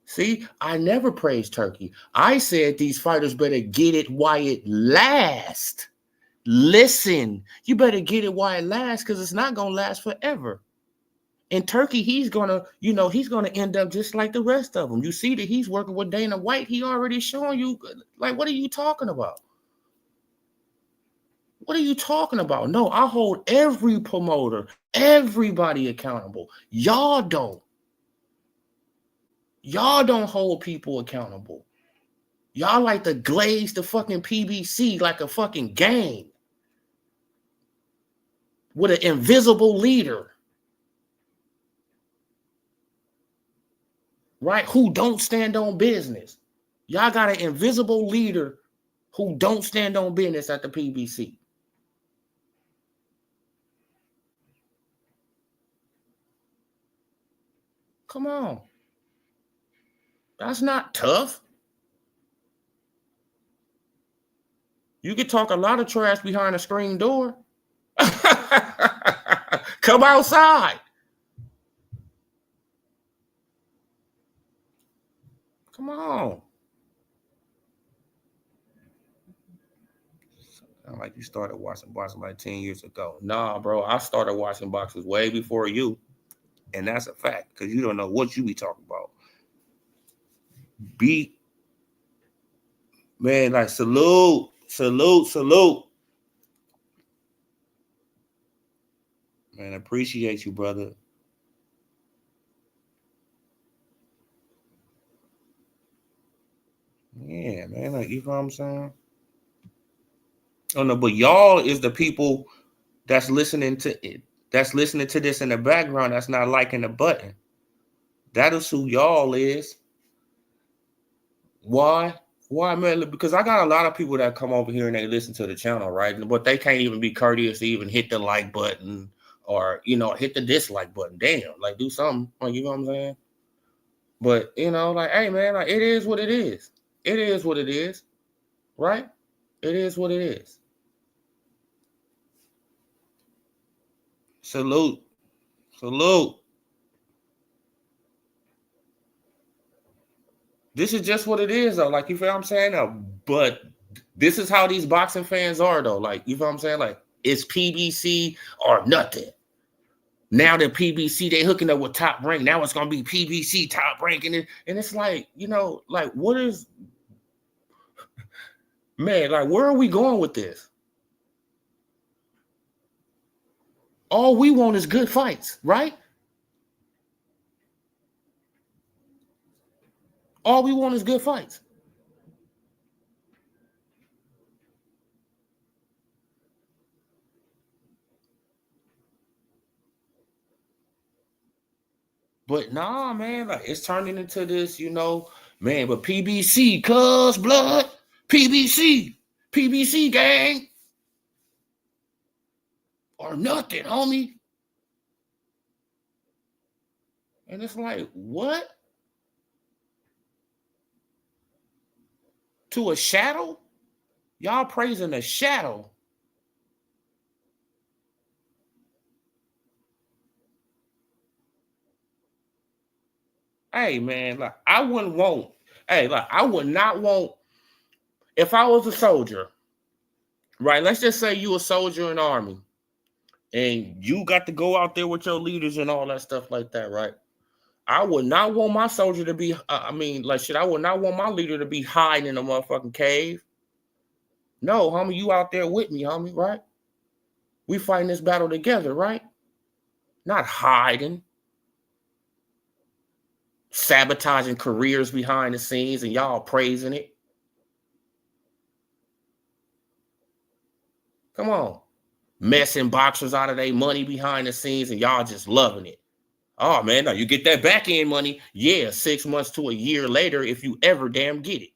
See, I never praised turkey. I said these fighters better get it while it lasts. Listen, you better get it while it lasts, because it's not going to last forever. In Turkey, he's going to end up just like the rest of them. You see that he's working with Dana White. He already showing you, like, what are you talking about? What are you talking about? No, I hold every promoter, everybody accountable. Y'all don't. Y'all don't hold people accountable. Y'all like to glaze the fucking PBC like a fucking game with an invisible leader, right? Who don't stand on business. Y'all got an invisible leader who don't stand on business at the PBC. Come on. That's not tough. You can talk a lot of trash behind a screen door. Come outside. Come on. Sound like you started watching boxing like 10 years ago. Nah, bro. I started watching boxing way before you. And that's a fact, because you don't know what you be talking about. Man, like, salute. Man, appreciate you, brother. Yeah, man, like, you know what I'm saying? Oh no, but y'all is the people that's listening to it. That's listening to this in the background. That's not liking the button. That is who y'all is. Why? Why, man? Because I got a lot of people that come over here and they listen to the channel, right? But they can't even be courteous to even hit the like button or, hit the dislike button. Damn, like, do something. Like, you know what I'm saying? But, like, hey, man, like, it is what it is. It is what it is, right? It is what it is. Salute. This is just what it is, though. Like, you feel what I'm saying? But this is how these boxing fans are, though. Like, you feel what I'm saying? Like, it's PBC or nothing. Now that PBC, they hooking up with Top Rank. Now it's going to be PBC Top Rank. And it's like, like, what is... Man, like, where are we going with this? All we want is good fights, right? All we want is good fights. But nah, man, like, it's turning into this, man, but PBC, cuz blood, PBC gang, or nothing, homie. And it's like, what? To a shadow? Y'all praising a shadow. Hey, man, like, I wouldn't want, I would not want, if I was a soldier, right? Let's just say you a soldier in the army and you got to go out there with your leaders and all that stuff like that, right? I would not want my soldier to be, I would not want my leader to be hiding in a motherfucking cave. No, homie, you out there with me, homie, right? We fighting this battle together, right? Not hiding, sabotaging careers behind the scenes and y'all praising it. Come on. Messing boxers out of their money behind the scenes and y'all just loving it. Oh, man, now you get that back end money. Yeah, 6 months to a year later, if you ever damn get it,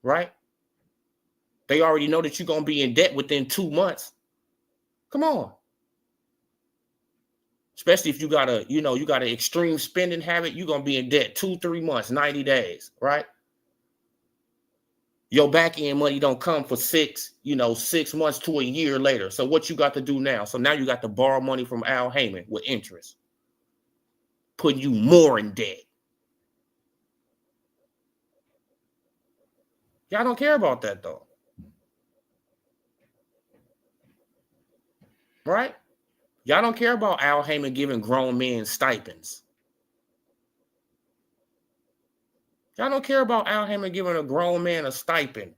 right? They already know that you're going to be in debt within 2 months. Come on. Especially if you got an extreme spending habit, you're going to be in debt 2-3 months, 90 days, right? Your back end money don't come for 6 months to a year later. So what you got to do now? So now you got to borrow money from Al Heyman with interest, putting you more in debt. Y'all don't care about that though. Right? Y'all don't care about Al Heyman giving grown men stipends. Y'all don't care about Al Heyman giving a grown man a stipend.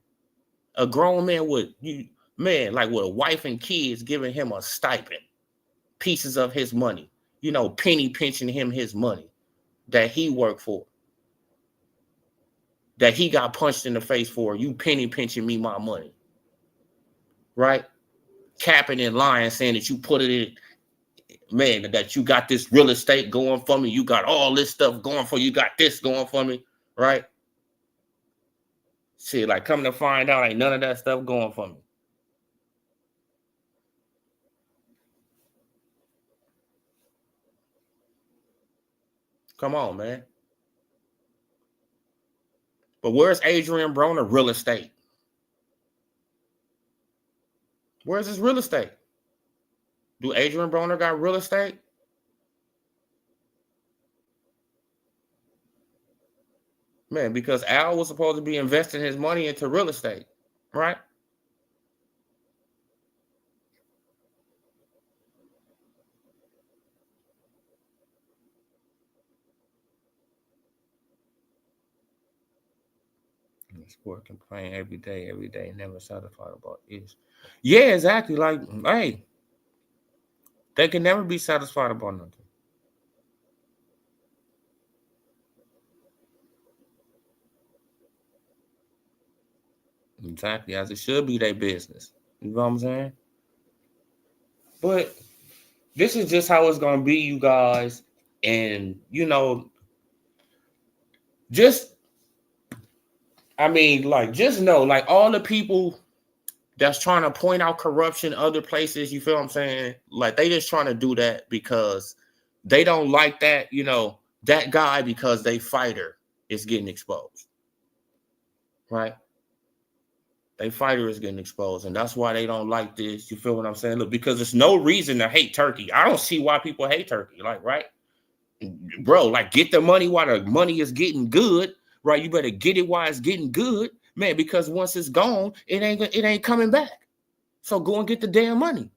A grown man with a wife and kids giving him a stipend. Pieces of his money. Penny pinching him his money that he worked for. That he got punched in the face for. You penny pinching me my money. Right? Capping and lying, saying that you put it in. Man, that you got this real estate going for me. You got all this stuff going for you. You got this going for me, right? Shit, like coming to find out, ain't none of that stuff going for me. Come on, man. But where's Adrian Broner real estate? Where's his real estate? Do Adrian Broner got real estate? Man, because Al was supposed to be investing his money into real estate, right? Sport complain every day, never satisfied about this. Yeah, exactly. Like, hey, they can never be satisfied about nothing. Exactly, as it should be their business. You know what I'm saying? But this is just how it's gonna be, you guys. And just just know, like all the people that's trying to point out corruption other places, you feel what I'm saying? Like they just trying to do that because they don't like that, that guy because they fighter is getting exposed. Right? They fighter is getting exposed, and that's why they don't like this. You feel what I'm saying? Look, because there's no reason to hate Turkey. I don't see why people hate Turkey. Like, right? Bro, like get the money while the money is getting good, right? You better get it while it's getting good, man, because once it's gone, it ain't coming back. So go and get the damn money.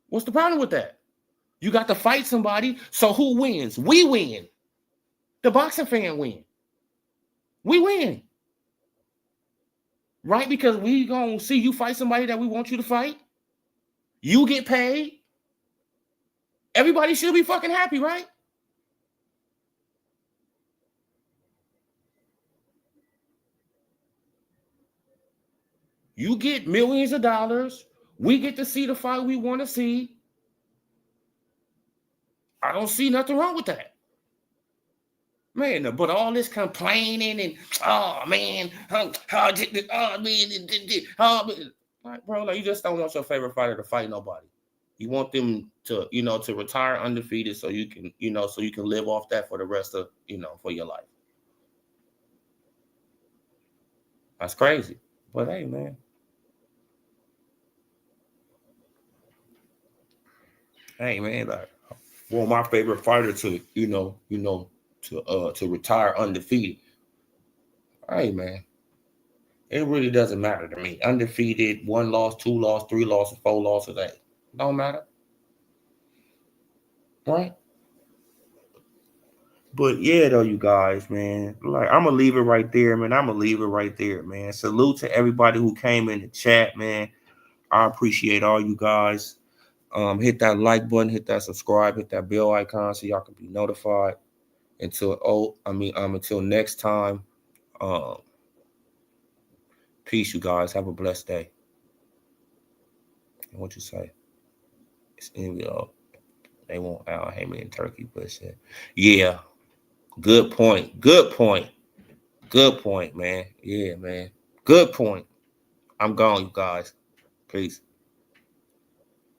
What's the problem with that? You got to fight somebody, so who wins? We win. The boxing fan win. We win. Right? Because we gonna see you fight somebody that we want you to fight. You get paid. Everybody should be fucking happy, right? You get millions of dollars. We get to see the fight we want to see. I don't see nothing wrong with that. Man, but all this complaining and, like, bro, like, you just don't want your favorite fighter to fight nobody. You want them to, to retire undefeated so you can, so you can live off that for the rest of, for your life. That's crazy. But hey, man. Hey, man, like, well, my favorite fighter to, to retire undefeated. Hey, man. It really doesn't matter to me. Undefeated, 1 loss, 2 loss, 3 losses, 4 losses, hey. Don't matter. Right? But yeah, though, you guys, man. Like, I'm gonna leave it right there, man. I'm gonna leave it right there, man. Salute to everybody who came in the chat, man. I appreciate all you guys. Hit that like button, hit that subscribe, hit that bell icon so y'all can be notified. Until next time. Um, Peace, you guys. Have a blessed day. What you say? It's in they want Al Heyman in Turkey, but shit. Yeah. Good point. Good point. Good point, man. Yeah, man. Good point. I'm gone, you guys. Peace.